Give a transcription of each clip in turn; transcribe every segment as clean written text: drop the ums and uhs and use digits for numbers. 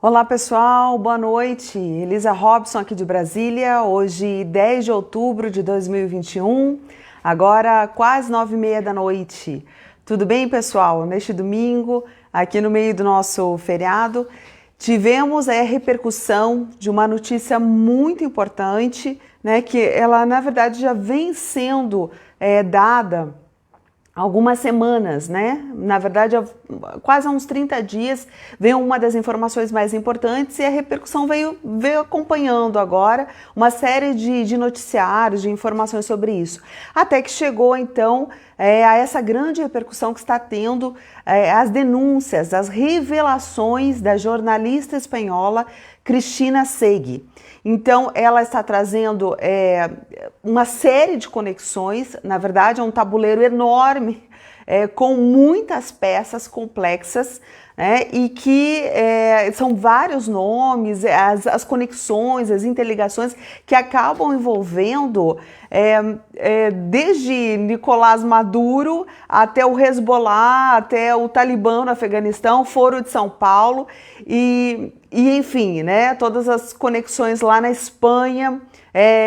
Olá pessoal, boa noite. Elisa Robson aqui de Brasília, hoje 10 de outubro de 2021, agora quase 9h30 da noite. Tudo bem pessoal? Neste domingo, aqui no meio do nosso feriado, tivemos a repercussão de uma notícia muito importante, né, que ela na verdade já vem sendo dada algumas semanas, né? Na verdade, quase há uns 30 dias veio uma das informações mais importantes e a repercussão veio acompanhando agora uma série de noticiários, de informações sobre isso. Até que chegou, então, a essa grande repercussão que está tendo as denúncias, as revelações da jornalista espanhola Cristina Segui. Então, ela está trazendo uma série de conexões, na verdade é um tabuleiro enorme, com muitas peças complexas, né, e que são vários nomes, as conexões, as interligações que acabam envolvendo desde Nicolás Maduro até o Hezbollah, até o Talibã no Afeganistão, Foro de São Paulo e enfim, né, todas as conexões lá na Espanha,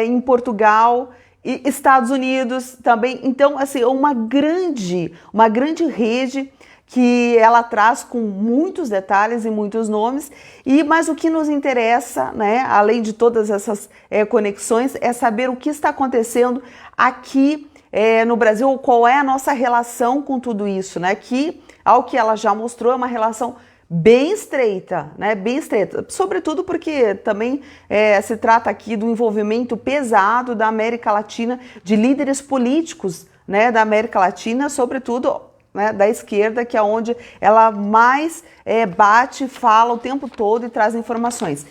em Portugal e Estados Unidos também. Então, assim, uma grande rede que ela traz com muitos detalhes e muitos nomes, mas o que nos interessa, né, além de todas essas conexões, é saber o que está acontecendo aqui no Brasil, qual é a nossa relação com tudo isso, né, que, ao que ela já mostrou, é uma relação bem estreita, né? Bem estreita, sobretudo porque também se trata aqui do envolvimento pesado da América Latina, de líderes políticos, né, da América Latina, sobretudo, né, da esquerda, que é onde ela mais bate, fala o tempo todo e traz informações.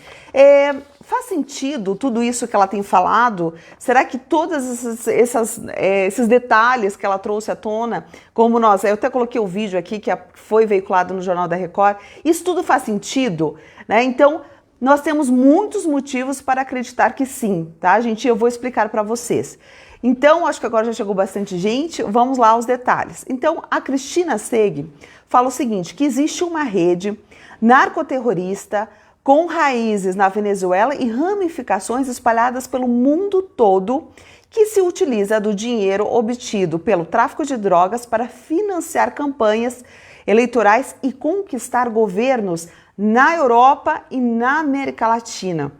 Faz sentido tudo isso que ela tem falado? Será que todos esses detalhes que ela trouxe à tona, como eu até coloquei o vídeo aqui que foi veiculado no Jornal da Record, isso tudo faz sentido, né? Então, nós temos muitos motivos para acreditar que sim, tá, gente? Eu vou explicar para vocês. Então, acho que agora já chegou bastante gente, vamos lá aos detalhes. Então, a Cristina Segui fala o seguinte, que existe uma rede narcoterrorista com raízes na Venezuela e ramificações espalhadas pelo mundo todo, que se utiliza do dinheiro obtido pelo tráfico de drogas para financiar campanhas eleitorais e conquistar governos na Europa e na América Latina.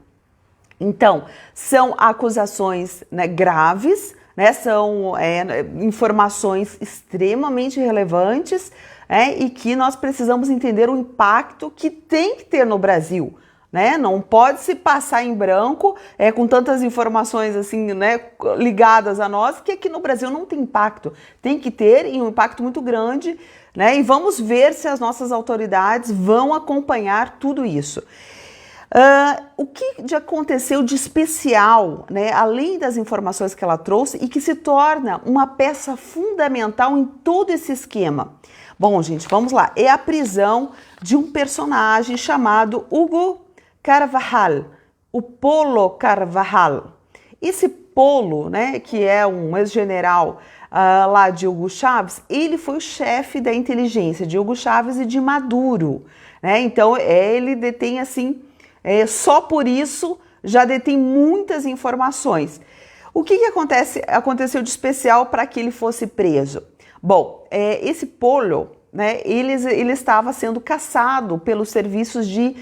Então, são acusações, né, graves, né, são informações extremamente relevantes, e que nós precisamos entender o impacto que tem que ter no Brasil, né? Não pode se passar em branco com tantas informações assim, né, ligadas a nós, que aqui no Brasil não tem impacto. Tem que ter um impacto muito grande, né? E vamos ver se as nossas autoridades vão acompanhar tudo isso. O que aconteceu de especial, né, além das informações que ela trouxe e que se torna uma peça fundamental em todo esse esquema? Bom, gente, vamos lá. É a prisão de um personagem chamado Hugo Carvajal, o Polo Carvajal. Esse Polo, né, que é um ex-general lá de Hugo Chávez, ele foi o chefe da inteligência de Hugo Chávez e de Maduro, né? Então, ele detém assim... só por isso já detém muitas informações. O que aconteceu de especial para que ele fosse preso? Bom, esse Polo, né, ele estava sendo caçado pelos serviços de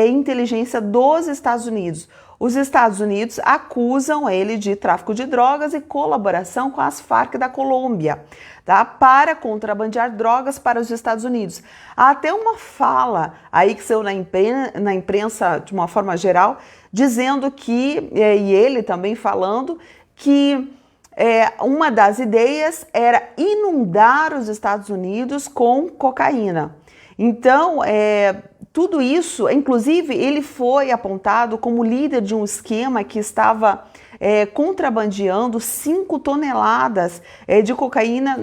inteligência dos Estados Unidos. Os Estados Unidos acusam ele de tráfico de drogas e colaboração com as Farc da Colômbia, tá? Para contrabandear drogas para os Estados Unidos. Há até uma fala aí que saiu na imprensa de uma forma geral, dizendo que, e ele também falando, que uma das ideias era inundar os Estados Unidos com cocaína. Então, tudo isso, inclusive, ele foi apontado como líder de um esquema que estava contrabandeando 5 toneladas de cocaína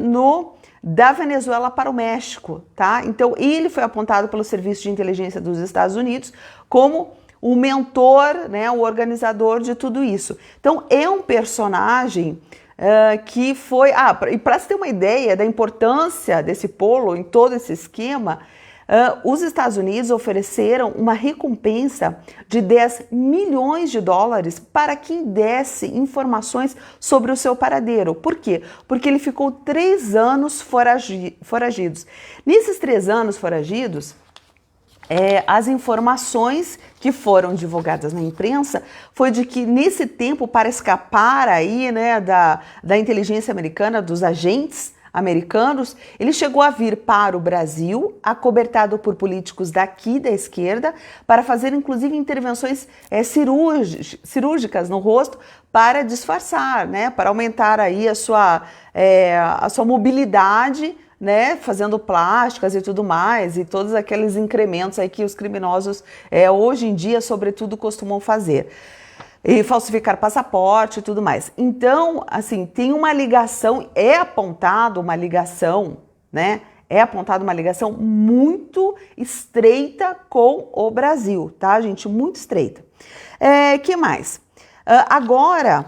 da Venezuela para o México, tá? Então, ele foi apontado pelo Serviço de Inteligência dos Estados Unidos como o mentor, né, o organizador de tudo isso. Então, é um personagem que foi... e para se ter uma ideia da importância desse Polo em todo esse esquema, os Estados Unidos ofereceram uma recompensa de 10 milhões de dólares para quem desse informações sobre o seu paradeiro. Por quê? Porque ele ficou 3 anos foragidos. Nesses 3 anos foragidos, as informações que foram divulgadas na imprensa foi de que nesse tempo, para escapar aí, né, da inteligência americana, dos agentes americanos, ele chegou a vir para o Brasil, acobertado por políticos daqui da esquerda, para fazer inclusive intervenções cirúrgicas no rosto para disfarçar, né, para aumentar aí a sua mobilidade, né, fazendo plásticas e tudo mais, e todos aqueles incrementos aí que os criminosos hoje em dia, sobretudo, costumam fazer. E falsificar passaporte e tudo mais. Então, assim, tem uma ligação, apontada uma ligação, né? É apontada uma ligação muito estreita com o Brasil, tá, gente? Muito estreita. Que mais? Agora,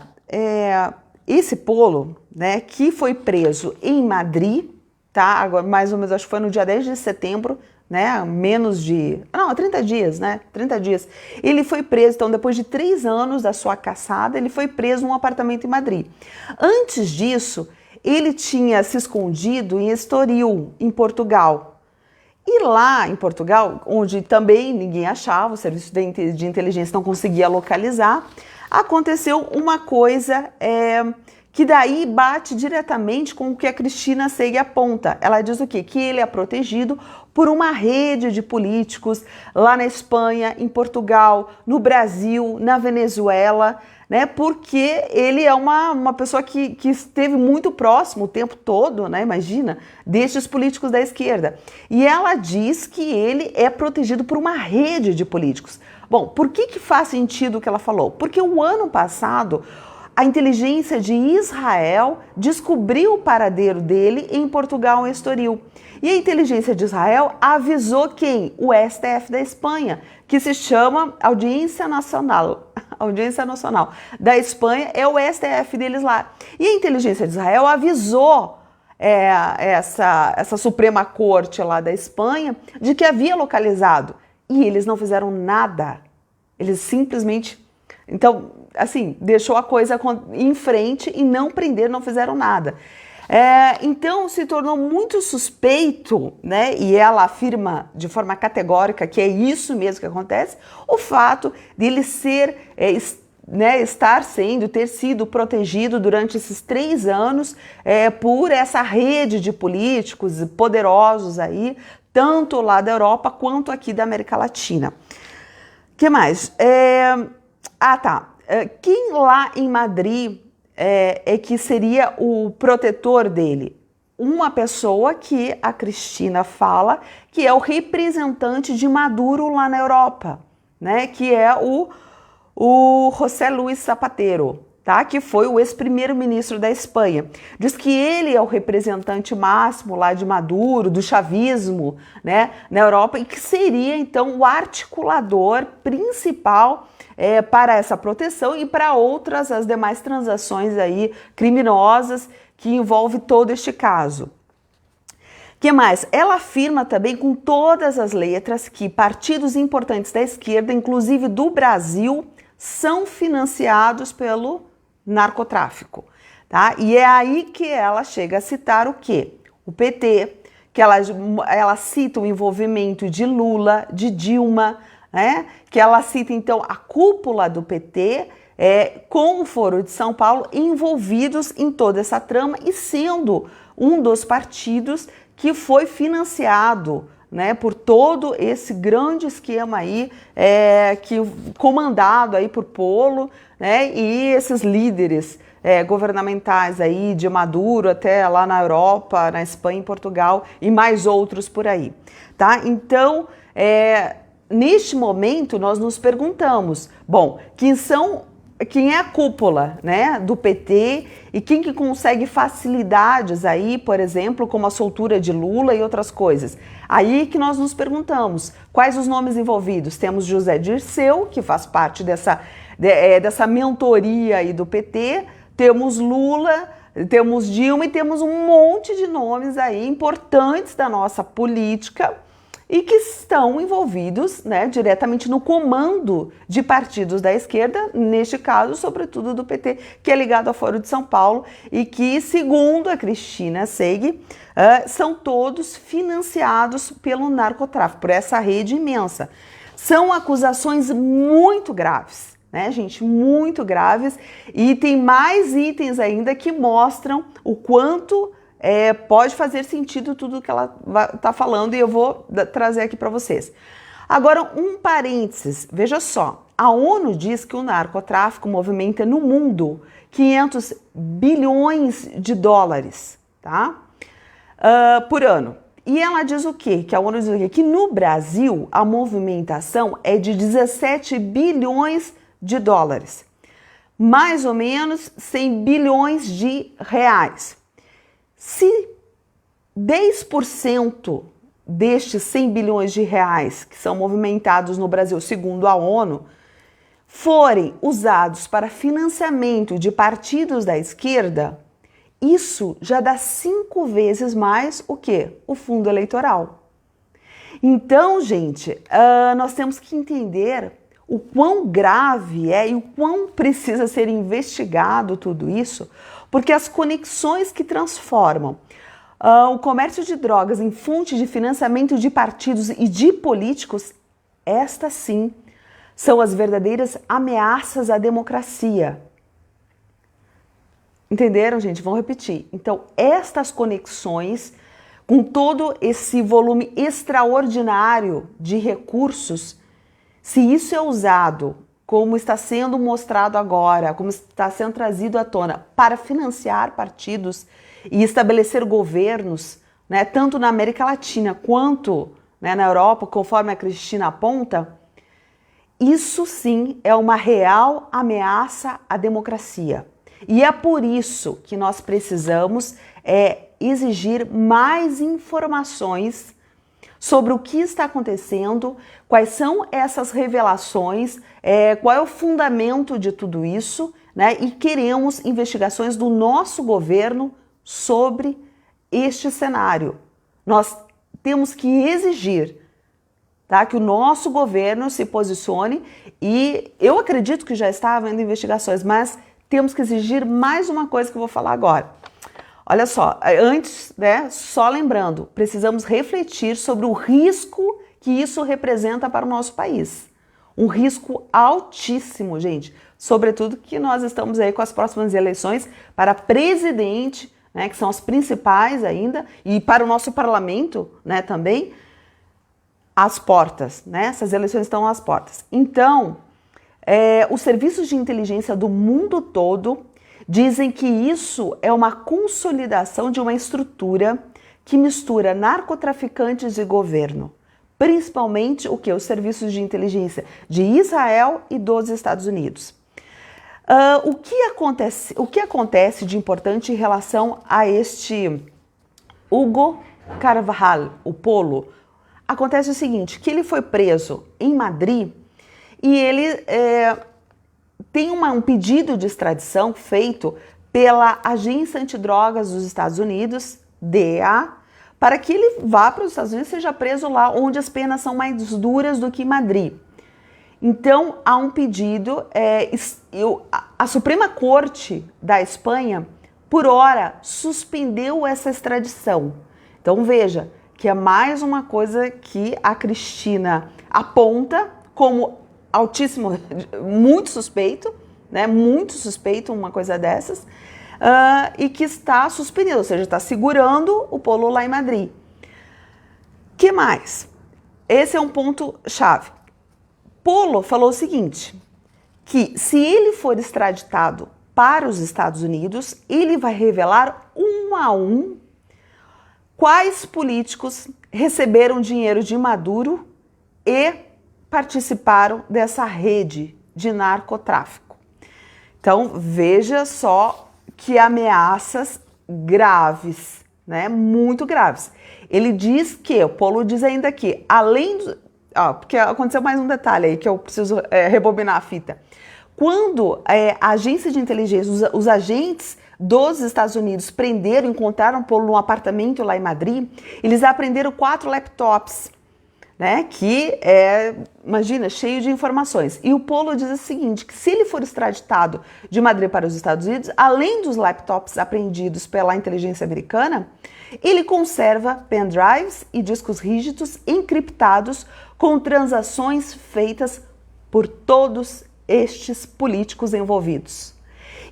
esse Polo, né, que foi preso em Madrid, tá? Agora, mais ou menos, acho que foi no dia 10 de setembro, né? 30 dias, né? 30 dias. Ele foi preso, então, depois de 3 anos da sua caçada, ele foi preso num apartamento em Madrid. Antes disso, ele tinha se escondido em Estoril, em Portugal. E lá em Portugal, onde também ninguém achava, o serviço de inteligência não conseguia localizar, aconteceu uma coisa que daí bate diretamente com o que a Cristina Seig aponta. Ela diz o quê? Que ele é protegido por uma rede de políticos lá na Espanha, em Portugal, no Brasil, na Venezuela, né? Porque ele é uma pessoa que esteve muito próximo o tempo todo, né? Imagina, destes políticos da esquerda. E ela diz que ele é protegido por uma rede de políticos. Bom, por que faz sentido o que ela falou? Porque o ano passado, a inteligência de Israel descobriu o paradeiro dele em Portugal, em Estoril. E a inteligência de Israel avisou quem? O STF da Espanha, que se chama Audiência Nacional. A Audiência Nacional da Espanha é o STF deles lá. E a inteligência de Israel avisou essa Suprema Corte lá da Espanha de que havia localizado. E eles não fizeram nada. Eles simplesmente... Então, assim, deixou a coisa em frente e não prenderam, não fizeram nada. Então, se tornou muito suspeito, né? E ela afirma de forma categórica que é isso mesmo que acontece, o fato de ele ter sido protegido durante esses 3 anos por essa rede de políticos poderosos aí, tanto lá da Europa quanto aqui da América Latina. O que mais? Quem lá em Madrid que seria o protetor dele? Uma pessoa que a Cristina fala que é o representante de Maduro lá na Europa, né? Que é o José Luis Zapatero, tá? Que foi o ex-primeiro-ministro da Espanha. Diz que ele é o representante máximo lá de Maduro, do chavismo, né, na Europa, e que seria, então, o articulador principal para essa proteção e para as demais transações aí criminosas que envolve todo este caso. Que mais? Ela afirma também com todas as letras que partidos importantes da esquerda, inclusive do Brasil, são financiados pelo narcotráfico, tá? E é aí que ela chega a citar o quê? O PT, que ela cita o envolvimento de Lula, de Dilma, né? Que ela cita então a cúpula do PT com o Foro de São Paulo envolvidos em toda essa trama e sendo um dos partidos que foi financiado, né, por todo esse grande esquema aí, comandado aí por Polo, né, e esses líderes governamentais aí de Maduro até lá na Europa, na Espanha, em Portugal e mais outros por aí, tá? Então, neste momento nós nos perguntamos, bom, quem é a cúpula, né, do PT e quem que consegue facilidades aí, por exemplo, como a soltura de Lula e outras coisas. Aí que nós nos perguntamos, quais os nomes envolvidos? Temos José Dirceu, que faz parte dessa mentoria aí do PT, temos Lula, temos Dilma e temos um monte de nomes aí importantes da nossa política e que estão envolvidos, né, diretamente no comando de partidos da esquerda, neste caso, sobretudo do PT, que é ligado ao Foro de São Paulo e que, segundo a Cristina Seig, são todos financiados pelo narcotráfico, por essa rede imensa. São acusações muito graves, né, gente? Muito graves. E tem mais itens ainda que mostram o quanto pode fazer sentido tudo que ela está falando, e eu vou trazer aqui para vocês. Agora, um parênteses, veja só. A ONU diz que o narcotráfico movimenta no mundo 500 bilhões de dólares, tá? Por ano. E ela diz o quê? Que a ONU diz o quê? Que no Brasil a movimentação é de 17 bilhões de dólares. Mais ou menos 100 bilhões de reais. Se 10% destes 100 bilhões de reais que são movimentados no Brasil, segundo a ONU, forem usados para financiamento de partidos da esquerda, isso já dá 5 vezes mais o quê? O fundo eleitoral. Então, gente, nós temos que entender o quão grave é e o quão precisa ser investigado tudo isso, porque as conexões que transformam o comércio de drogas em fonte de financiamento de partidos e de políticos, estas sim são as verdadeiras ameaças à democracia. Entenderam, gente? Vamos repetir. Então, estas conexões, com todo esse volume extraordinário de recursos, se isso é usado, como está sendo mostrado agora, como está sendo trazido à tona, para financiar partidos e estabelecer governos, né, tanto na América Latina quanto, né, na Europa, conforme a Cristina aponta, isso sim é uma real ameaça à democracia. E é por isso que nós precisamos exigir mais informações sobre o que está acontecendo, quais são essas revelações, qual é o fundamento de tudo isso, né? E queremos investigações do nosso governo sobre este cenário. Nós temos que exigir, tá, que o nosso governo se posicione, e eu acredito que já está havendo investigações, mas temos que exigir mais uma coisa que eu vou falar agora. Olha só, antes, né, só lembrando, precisamos refletir sobre o risco que isso representa para o nosso país. Um risco altíssimo, gente. Sobretudo que nós estamos aí com as próximas eleições para presidente, né, que são as principais ainda, e para o nosso parlamento, né, também, às portas, né? Essas eleições estão às portas. Então, os serviços de inteligência do mundo todo dizem que isso é uma consolidação de uma estrutura que mistura narcotraficantes e governo. Principalmente o que? Os serviços de inteligência de Israel e dos Estados Unidos. O que acontece de importante em relação a este Hugo Carvajal, o Polo? Acontece o seguinte, que ele foi preso em Madrid e ele tem um pedido de extradição feito pela Agência Antidrogas dos Estados Unidos, DEA, para que ele vá para os Estados Unidos e seja preso lá, onde as penas são mais duras do que em Madrid. Então, há um pedido, a Suprema Corte da Espanha, por hora, suspendeu essa extradição. Então, veja que é mais uma coisa que a Cristina aponta como altíssimo, muito suspeito, né? Muito suspeito uma coisa dessas, e que está suspendido, ou seja, está segurando o Polo lá em Madrid. Que mais? Esse é um ponto chave. Polo falou o seguinte, que se ele for extraditado para os Estados Unidos, ele vai revelar um a um quais políticos receberam dinheiro de Maduro e participaram dessa rede de narcotráfico. Então, veja só que ameaças graves, né? Muito graves. Ele diz que, o Polo diz ainda que, além do... porque aconteceu mais um detalhe aí que eu preciso rebobinar a fita. Quando a agência de inteligência, os agentes dos Estados Unidos encontraram o Polo num apartamento lá em Madrid, eles apreenderam 4 laptops, né, que é, imagina, cheio de informações. E o Polo diz o seguinte, que se ele for extraditado de Madrid para os Estados Unidos, além dos laptops apreendidos pela inteligência americana, ele conserva pendrives e discos rígidos encriptados com transações feitas por todos estes políticos envolvidos.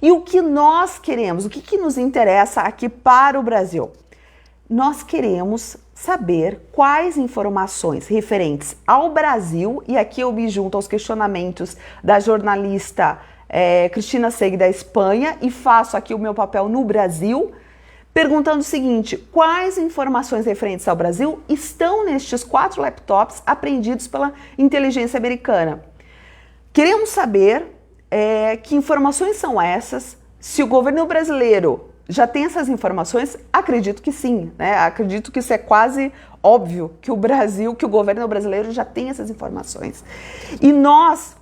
E o que nós queremos, o que nos interessa aqui para o Brasil? Nós queremos saber quais informações referentes ao Brasil, e aqui eu me junto aos questionamentos da jornalista Cristina Segui da Espanha e faço aqui o meu papel no Brasil, perguntando o seguinte, quais informações referentes ao Brasil estão nestes 4 laptops apreendidos pela inteligência americana? Queremos saber que informações são essas, se o governo brasileiro já tem essas informações. Acredito que sim, né? Acredito que isso é quase óbvio, que o governo brasileiro já tem essas informações. E nós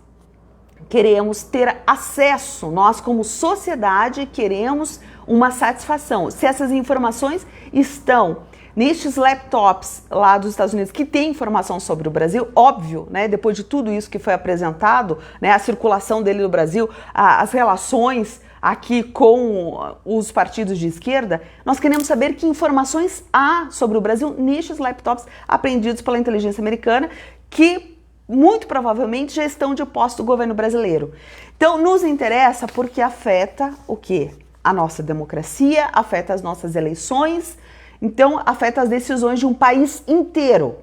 queremos ter acesso, nós como sociedade queremos uma satisfação. Se essas informações estão nestes laptops lá dos Estados Unidos que tem informação sobre o Brasil, óbvio, né, depois de tudo isso que foi apresentado, né, a circulação dele no Brasil, as relações aqui com os partidos de esquerda, nós queremos saber que informações há sobre o Brasil nestes laptops apreendidos pela inteligência americana, que muito provavelmente já estão de posse do governo brasileiro. Então, nos interessa porque afeta o quê? A nossa democracia, afeta as nossas eleições, então afeta as decisões de um país inteiro,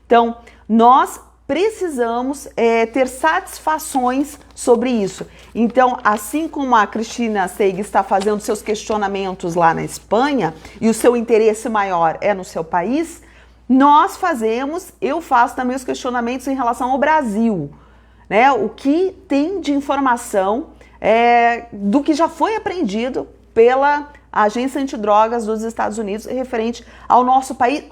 Então, nós precisamos ter satisfações sobre isso. Então, assim como a Cristina Segui está fazendo seus questionamentos lá na Espanha e o seu interesse maior é no seu país, eu faço também os questionamentos em relação ao Brasil, né? O que tem de informação do que já foi apreendido pela Agência Antidrogas dos Estados Unidos referente ao nosso país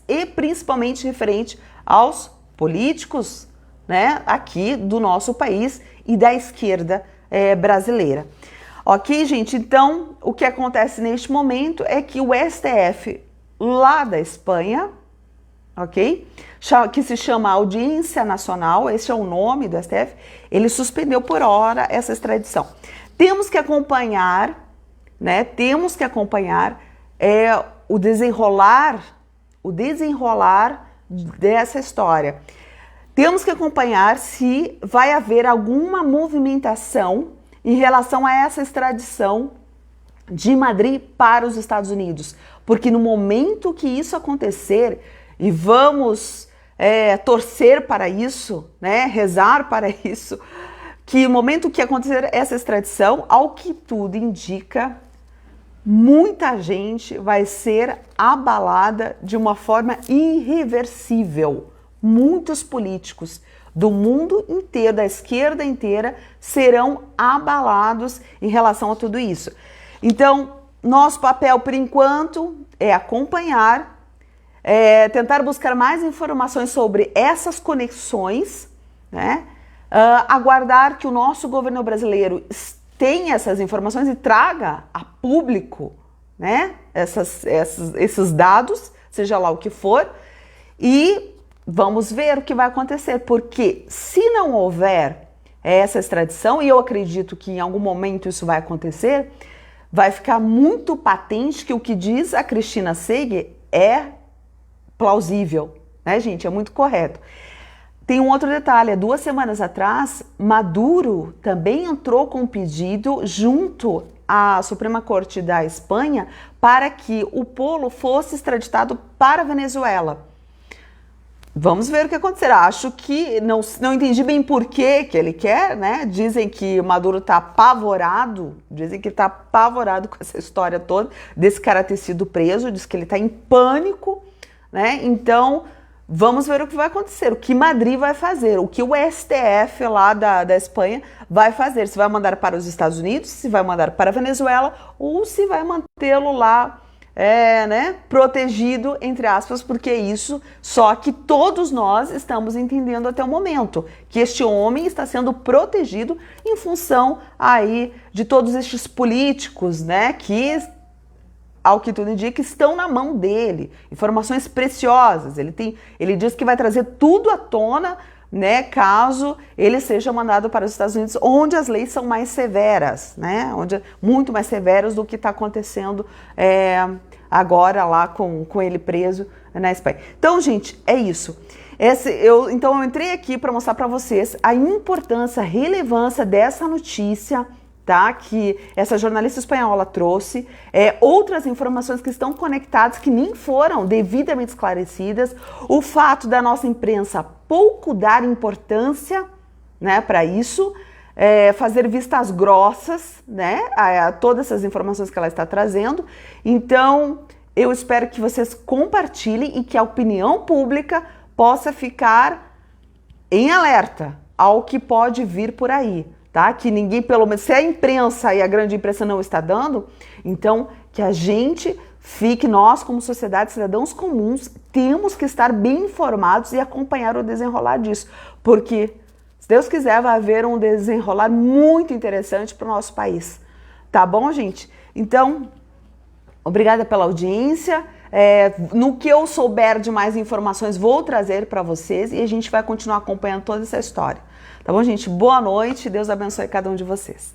e principalmente referente aos políticos, né, aqui do nosso país e da esquerda brasileira. Ok, gente? Então, o que acontece neste momento é que o STF lá da Espanha, ok, que se chama Audiência Nacional, esse é o nome do STF, ele suspendeu por hora essa extradição. Temos que acompanhar, né, o desenrolar dessa história. Temos que acompanhar se vai haver alguma movimentação em relação a essa extradição de Madrid para os Estados Unidos, porque no momento que isso acontecer, e vamos torcer para isso, né, rezar para isso, que no momento que acontecer essa extradição, ao que tudo indica, muita gente vai ser abalada de uma forma irreversível. Muitos políticos do mundo inteiro, da esquerda inteira, serão abalados em relação a tudo isso. Então, nosso papel, por enquanto, é acompanhar, tentar buscar mais informações sobre essas conexões, né? Aguardar que o nosso governo brasileiro tenha essas informações e traga a público, né, esses dados, seja lá o que for, e vamos ver o que vai acontecer, porque se não houver essa extradição, e eu acredito que em algum momento isso vai acontecer, vai ficar muito patente que o que diz a Cristina Segui é plausível, né, gente? É muito correto. Tem um outro detalhe, 2 semanas atrás, Maduro também entrou com um pedido junto à Suprema Corte da Espanha para que o Polo fosse extraditado para a Venezuela. Vamos ver o que acontecerá. Acho que não entendi bem por que ele quer, né? Dizem que Maduro está apavorado, com essa história toda, desse cara ter sido preso, diz que ele está em pânico, né? Então, vamos ver o que vai acontecer, o que Madrid vai fazer, o que o STF lá da Espanha vai fazer, se vai mandar para os Estados Unidos, se vai mandar para a Venezuela ou se vai mantê-lo lá, né, protegido, entre aspas, porque isso só que todos nós estamos entendendo até o momento, que este homem está sendo protegido em função aí de todos estes políticos, né, que ao que tudo indica, estão na mão dele. Informações preciosas. Ele diz que vai trazer tudo à tona, né, caso ele seja mandado para os Estados Unidos, onde as leis são mais severas, né, muito mais severas do que está acontecendo agora lá com ele preso na Espanha. Então, gente, é isso. Então eu entrei aqui para mostrar para vocês a importância, a relevância dessa notícia, tá? Que essa jornalista espanhola trouxe, outras informações que estão conectadas, que nem foram devidamente esclarecidas, o fato da nossa imprensa pouco dar importância, né, para isso, fazer vistas grossas, né, a todas essas informações que ela está trazendo. Então, eu espero que vocês compartilhem e que a opinião pública possa ficar em alerta ao que pode vir por aí, tá? Que ninguém, pelo menos, se a imprensa e a grande imprensa não está dando, então que a gente fique, nós como sociedade, cidadãos comuns, temos que estar bem informados e acompanhar o desenrolar disso, porque, se Deus quiser, vai haver um desenrolar muito interessante para o nosso país, tá bom, gente? Então, obrigada pela audiência. No que eu souber de mais informações, vou trazer para vocês e a gente vai continuar acompanhando toda essa história. Tá bom, gente? Boa noite. Deus abençoe cada um de vocês.